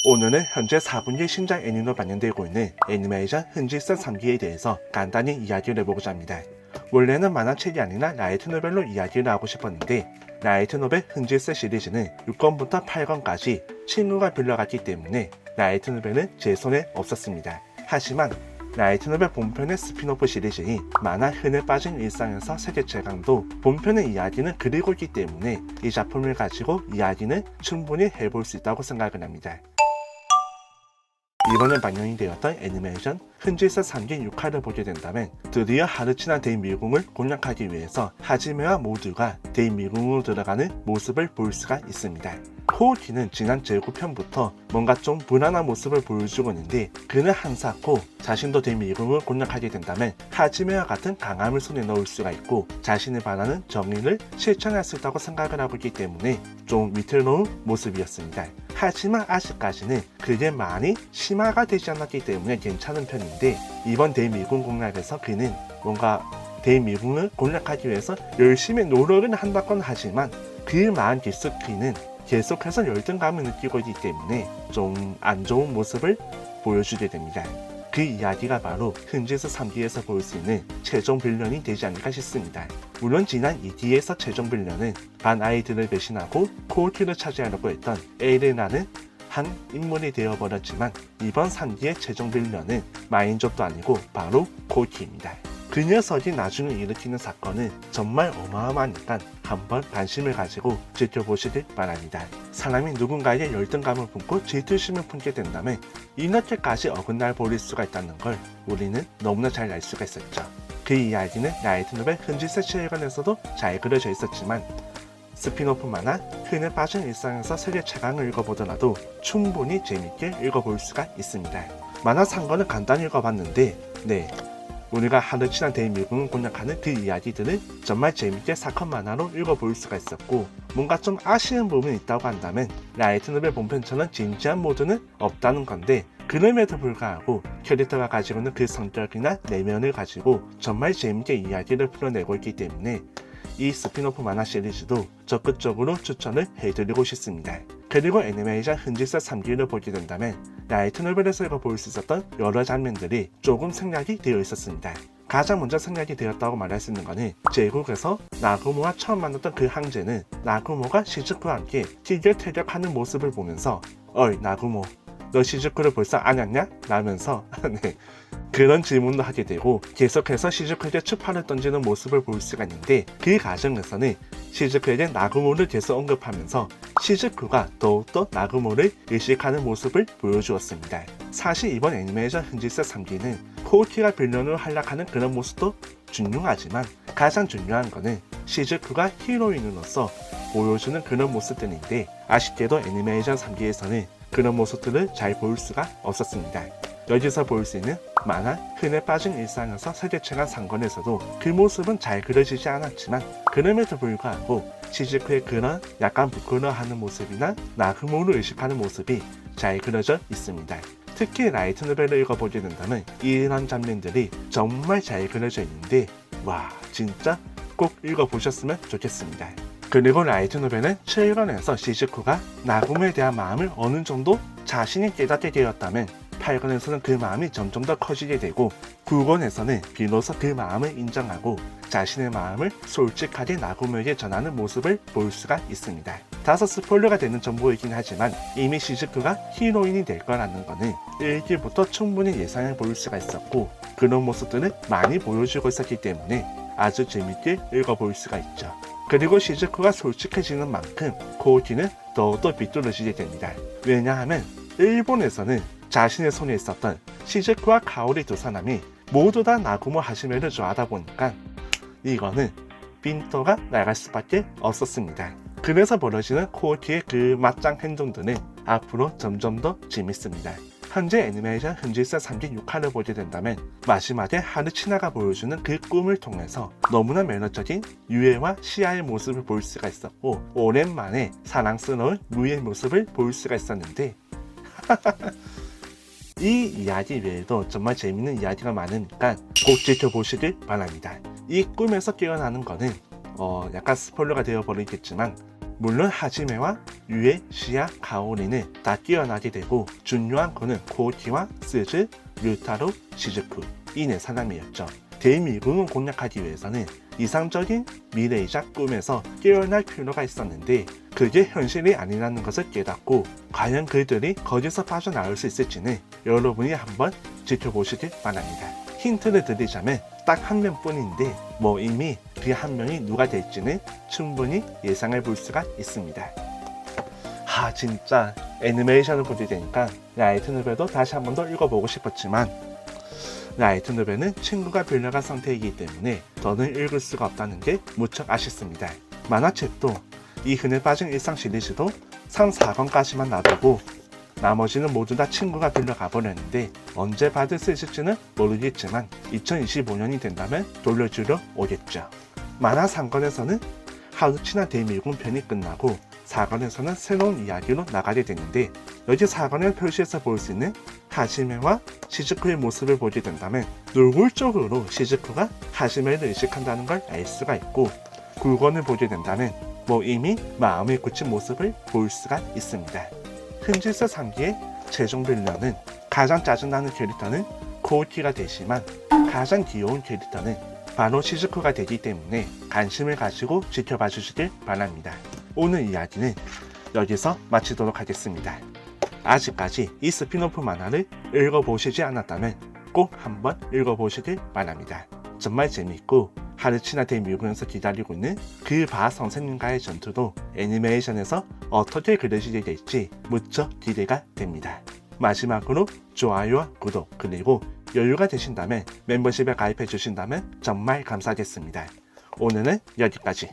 오늘은 현재 4분기 신작 애니로 반영되고 있는 애니메이션 흔질서 3기에 대해서 간단히 이야기를 해보고자 합니다. 원래는 만화책이 아니라 라이트 노벨로 이야기를 하고 싶었는데 라이트 노벨 흔질서 시리즈는 6권부터 8권까지 친구가 빌려갔기 때문에 라이트 노벨은 제 손에 없었습니다. 하지만 라이트 노벨 본편의 스피노프 시리즈인 만화 흔해 빠진 일상에서 세계 최강도 본편의 이야기는 그리고 있기 때문에 이 작품을 가지고 이야기는 충분히 해볼 수 있다고 생각을 합니다. 이번에 반영이 되었던 애니메이션 흔질서 3기 6화를 보게 된다면 드디어 하르치나 대미궁을 공략하기 위해서 하지메와 모두가 대미궁으로 들어가는 모습을 볼 수가 있습니다. 코우키는 지난 제9편부터 뭔가 좀 불안한 모습을 보여주고 있는데 그는 한사코 자신도 대미궁을 공략하게 된다면 하지메와 같은 강함을 손에 넣을 수가 있고 자신이 바라는 정의를 실천할 수 있다고 생각을 하고 있기 때문에 좀 위태로운 모습이었습니다. 하지만 아직까지는 그게 많이 심화가 되지 않았기 때문에 괜찮은 편인데 이번 대미궁 공략에서 그는 뭔가 대미궁을 공략하기 위해서 열심히 노력은 한다곤 하지만 그만 기스키는 계속해서 열등감을 느끼고 있기 때문에 좀 안 좋은 모습을 보여주게 됩니다. 그 이야기가 바로 흔질서 3기에서 볼 수 있는 최종 빌런이 되지 않을까 싶습니다. 물론 지난 2기에서 최종 빌런은 반 아이들을 배신하고 코우키를 차지하려고 했던 에이레나는 한 인물이 되어버렸지만 이번 3기의 최종 빌런은 마인족도 아니고 바로 코우키입니다. 그 녀석이 나중에 일으키는 사건은 정말 어마어마하니까 한번 관심을 가지고 지켜보시길 바랍니다. 사람이 누군가에게 열등감을 품고 질투심을 품게 된다면 이렇게까지 어긋날 버릴 수가 있다는 걸 우리는 너무나 잘 알 수가 있었죠. 그 이야기는 라이트 노벨 흔질서 실관에서도 잘 그려져 있었지만 스피노프 만화 흔해 빠진 일상에서 세계 최강을 읽어보더라도 충분히 재밌게 읽어볼 수가 있습니다. 만화 3권을 간단히 읽어봤는데 우리가 하르치나 대미궁을 공략하는 그 이야기들을 정말 재밌게 사건 만화로 읽어볼 수가 있었고 뭔가 좀 아쉬운 부분이 있다고 한다면 라이트 노벨 본편처럼 진지한 모드는 없다는 건데 그럼에도 불구하고 캐릭터가 가지고 있는 그 성격이나 내면을 가지고 정말 재밌게 이야기를 풀어내고 있기 때문에 이 스피노프 만화 시리즈도 적극적으로 추천을 해드리고 싶습니다. 그리고 애니메이션 흔질서 3기를 보게 된다면 라이트 노벨에서 읽어볼 수 있었던 여러 장면들이 조금 생략이 되어 있었습니다. 가장 먼저 생략이 되었다고 말할 수 있는 것은 제국에서 나구모와 처음 만났던 그 황제는 나구모가 시즈쿠와 함께 티격태격하는 모습을 보면서 어이 나구모 너 시즈쿠를 벌써 안았냐? 라면서 그런 질문도 하게 되고 계속해서 시즈쿠에게 추파를 던지는 모습을 볼 수가 있는데 그 과정에서는 시즈쿠에게 나구모를 계속 언급하면서 시즈쿠가 더욱더 나구모를 의식하는 모습을 보여주었습니다. 사실 이번 애니메이션 흔질서 3기는 코우키가 빌런으로 활약하는 그런 모습도 중요하지만 가장 중요한 것은 시즈쿠가 히로인으로서 보여주는 그런 모습들인데 아쉽게도 애니메이션 3기에서는 그런 모습들을 잘 볼 수가 없었습니다. 여기서 볼 수 있는 만화 흔해 빠진 일상에서 세계 최강 상권에서도 그 모습은 잘 그려지지 않았지만 그럼에도 불구하고 시즈쿠의 그런 약간 부끄러워하는 모습이나 나구모를 의식하는 모습이 잘 그려져 있습니다. 특히 라이트 노벨을 읽어보게 된다면 이런 장면들이 정말 잘 그려져 있는데 와 진짜 꼭 읽어보셨으면 좋겠습니다. 그리고 라이트 노벨은 7권에서 시즈쿠가 나구모에 대한 마음을 어느 정도 자신이 깨닫게 되었다면 8권에서는 그 마음이 점점 더 커지게 되고 9권에서는 비로소 그 마음을 인정하고 자신의 마음을 솔직하게 나구모에게 전하는 모습을 볼 수가 있습니다. 다소 스포일러가 되는 정보이긴 하지만 이미 시즈쿠가 히로인이 될 거라는 것은 1기부터 충분히 예상해 볼 수가 있었고 그런 모습들을 많이 보여주고 있었기 때문에 아주 재밌게 읽어볼 수가 있죠. 그리고 시즈쿠가 솔직해지는 만큼 코우키는 더욱더 비뚤어지게 됩니다. 왜냐하면 일본에서는 자신의 손에 있었던 시즈쿠와 카오리 두 사람이 모두 다 나구모 하시메를 좋아하다 보니까 이거는 빈도가 나갈 수밖에 없었습니다. 그래서 벌어지는 코우키의 그 맞짱 행동들은 앞으로 점점 더 재밌습니다. 현재 애니메이션 흔질서 3기 6화를 보게 된다면 마지막에 하르치나가 보여주는 그 꿈을 통해서 너무나 매너적인 유에와 시아의 모습을 볼 수가 있었고 오랜만에 사랑스러운 무의 모습을 볼 수가 있었는데 이 이야기 외에도 정말 재밌는 이야기가 많으니까 꼭 지켜보시길 바랍니다. 이 꿈에서 깨어나는 거는 약간 스포일러가 되어버리겠지만 물론 하지메와 유에, 시야, 가오리는 다 뛰어나게 되고 중요한 거는 코우키와 스즈, 류타로, 시즈쿠 이 네 사람이었죠. 대미궁을 공략하기 위해서는 이상적인 미래이자 꿈에서 깨어날 필요가 있었는데 그게 현실이 아니라는 것을 깨닫고 과연 그들이 거기서 빠져나올 수 있을지는 여러분이 한번 지켜보시길 바랍니다. 힌트를 드리자면 딱 한 명뿐인데 이미 그 한 명이 누가 될지는 충분히 예상해 볼 수가 있습니다. 진짜 애니메이션을 보게 되니까 라이트 노벨도 다시 한 번 더 읽어보고 싶었지만 라이트 노벨은 친구가 빌려간 상태이기 때문에 더는 읽을 수가 없다는 게 무척 아쉽습니다. 만화책도 이 흔해 빠진 일상 시리즈도 3, 4권까지만 놔두고 나머지는 모두 다 친구가 빌려가 버렸는데 언제 받을 수 있을지는 모르겠지만 2025년이 된다면 돌려주려 오겠죠. 만화 3권에서는 하루치나 대미군 편이 끝나고 4권에서는 새로운 이야기로 나가게 되는데 여기 4권의 표시에서 볼 수 있는 하지메와 시즈쿠의 모습을 보게 된다면 노골적으로 시즈쿠가 하지메를 의식한다는 걸 알 수가 있고 9권을 보게 된다면 이미 마음에 굳힌 모습을 볼 수가 있습니다. 흔질서 3기의 최종 빌런은 가장 짜증나는 캐릭터는 코우키가 되지만 가장 귀여운 캐릭터는 바로 시즈쿠가 되기 때문에 관심을 가지고 지켜봐 주시길 바랍니다. 오늘 이야기는 여기서 마치도록 하겠습니다. 아직까지 이 스피노프 만화를 읽어보시지 않았다면 꼭 한번 읽어보시길 바랍니다. 정말 재밌고 하르치나 대미국에서 기다리고 있는 그 바 선생님과의 전투도 애니메이션에서 어떻게 그려지게 될지 무척 기대가 됩니다. 마지막으로 좋아요와 구독 그리고 여유가 되신다면 멤버십에 가입해 주신다면 정말 감사하겠습니다. 오늘은 여기까지.